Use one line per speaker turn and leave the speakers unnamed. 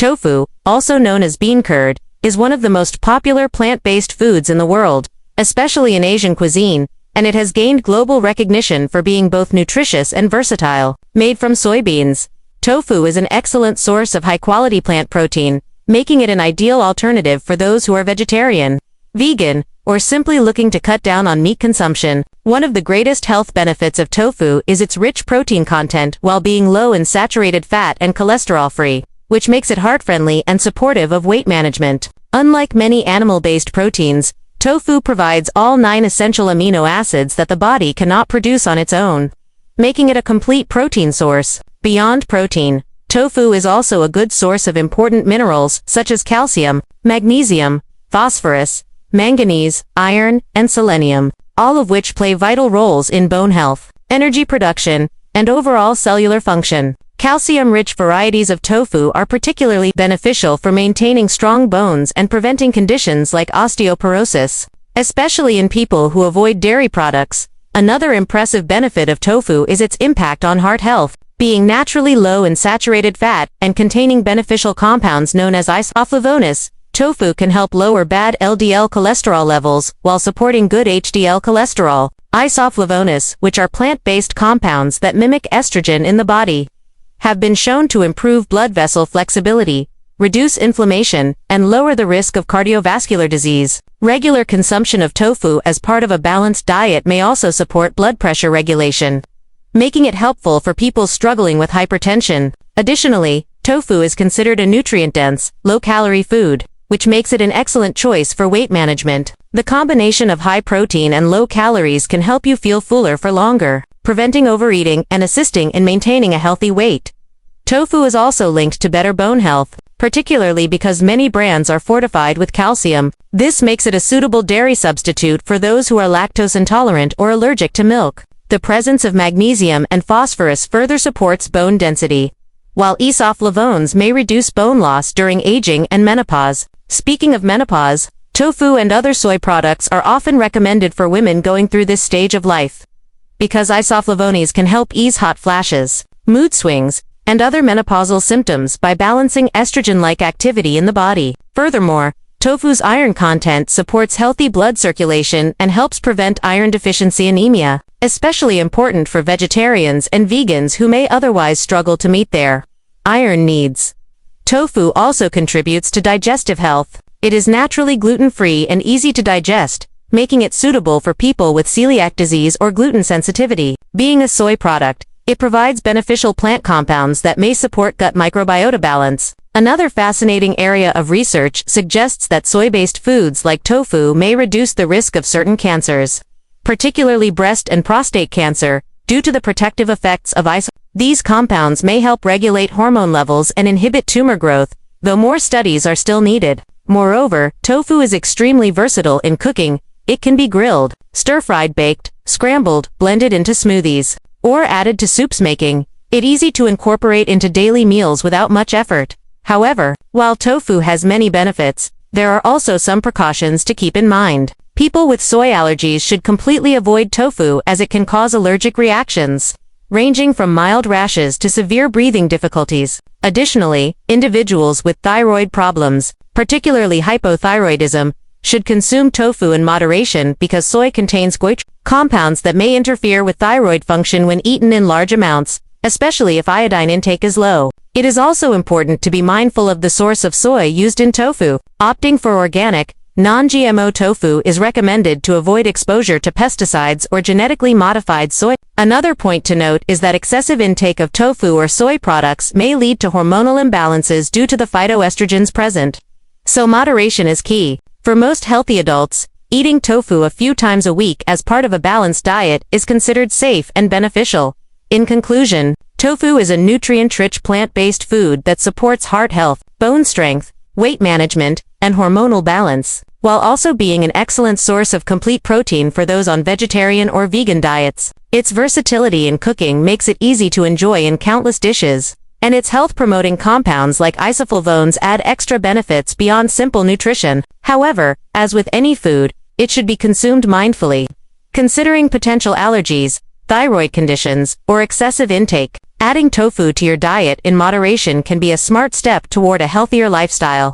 Tofu, also known as bean curd, is one of the most popular plant-based foods in the world, especially in Asian cuisine, and it has gained global recognition for being both nutritious and versatile. Made from soybeans, tofu is an excellent source of high-quality plant protein, making it an ideal alternative for those who are vegetarian, vegan, or simply looking to cut down on meat consumption. One of the greatest health benefits of tofu is its rich protein content while being low in saturated fat and cholesterol-free, which makes it heart-friendly and supportive of weight management. Unlike many animal-based proteins, tofu provides all 9 essential amino acids that the body cannot produce on its own, making it a complete protein source. Beyond protein, tofu is also a good source of important minerals such as calcium, magnesium, phosphorus, manganese, iron, and selenium, all of which play vital roles in bone health, energy production, and overall cellular function. Calcium-rich varieties of tofu are particularly beneficial for maintaining strong bones and preventing conditions like osteoporosis, especially in people who avoid dairy products. Another impressive benefit of tofu is its impact on heart health. Being naturally low in saturated fat and containing beneficial compounds known as isoflavones, tofu can help lower bad LDL cholesterol levels while supporting good HDL cholesterol. Isoflavones, which are plant-based compounds that mimic estrogen in the body, have been shown to improve blood vessel flexibility, reduce inflammation, and lower the risk of cardiovascular disease. Regular consumption of tofu as part of a balanced diet may also support blood pressure regulation, making it helpful for people struggling with hypertension. Additionally, tofu is considered a nutrient-dense, low-calorie food, which makes it an excellent choice for weight management. The combination of high protein and low calories can help you feel fuller for longer, preventing overeating and assisting in maintaining a healthy weight. Tofu is also linked to better bone health, particularly because many brands are fortified with calcium. This makes it a suitable dairy substitute for those who are lactose intolerant or allergic to milk. The presence of magnesium and phosphorus further supports bone density, while isoflavones may reduce bone loss during aging and menopause. Speaking of menopause, tofu and other soy products are often recommended for women going through this stage of life, because isoflavones can help ease hot flashes, mood swings, and other menopausal symptoms by balancing estrogen-like activity in the body. Furthermore, tofu's iron content supports healthy blood circulation and helps prevent iron deficiency anemia, especially important for vegetarians and vegans who may otherwise struggle to meet their iron needs. Tofu also contributes to digestive health. It is naturally gluten-free and easy to digest, making it suitable for people with celiac disease or gluten sensitivity. Being a soy product, it provides beneficial plant compounds that may support gut microbiota balance. Another fascinating area of research suggests that soy-based foods like tofu may reduce the risk of certain cancers, particularly breast and prostate cancer, due to the protective effects of These compounds may help regulate hormone levels and inhibit tumor growth, though more studies are still needed. Moreover, tofu is extremely versatile in cooking. It can be grilled, stir-fried, baked, scrambled, blended into smoothies, or added to soups, making it easy to incorporate into daily meals without much effort. However, while tofu has many benefits, there are also some precautions to keep in mind. People with soy allergies should completely avoid tofu as it can cause allergic reactions, ranging from mild rashes to severe breathing difficulties. Additionally, individuals with thyroid problems, particularly hypothyroidism, should consume tofu in moderation because soy contains goitre compounds that may interfere with thyroid function when eaten in large amounts, especially if iodine intake is low. It is also important to be mindful of the source of soy used in tofu. Opting for organic, non-GMO tofu is recommended to avoid exposure to pesticides or genetically modified soy. Another point to note is that excessive intake of tofu or soy products may lead to hormonal imbalances due to the phytoestrogens present. So moderation is key. For most healthy adults, eating tofu a few times a week as part of a balanced diet is considered safe and beneficial. In conclusion, tofu is a nutrient-rich plant-based food that supports heart health, bone strength, weight management, and hormonal balance, while also being an excellent source of complete protein for those on vegetarian or vegan diets. Its versatility in cooking makes it easy to enjoy in countless dishes, and its health-promoting compounds like isoflavones add extra benefits beyond simple nutrition. However, as with any food, it should be consumed mindfully, considering potential allergies, thyroid conditions, or excessive intake. Adding tofu to your diet in moderation can be a smart step toward a healthier lifestyle.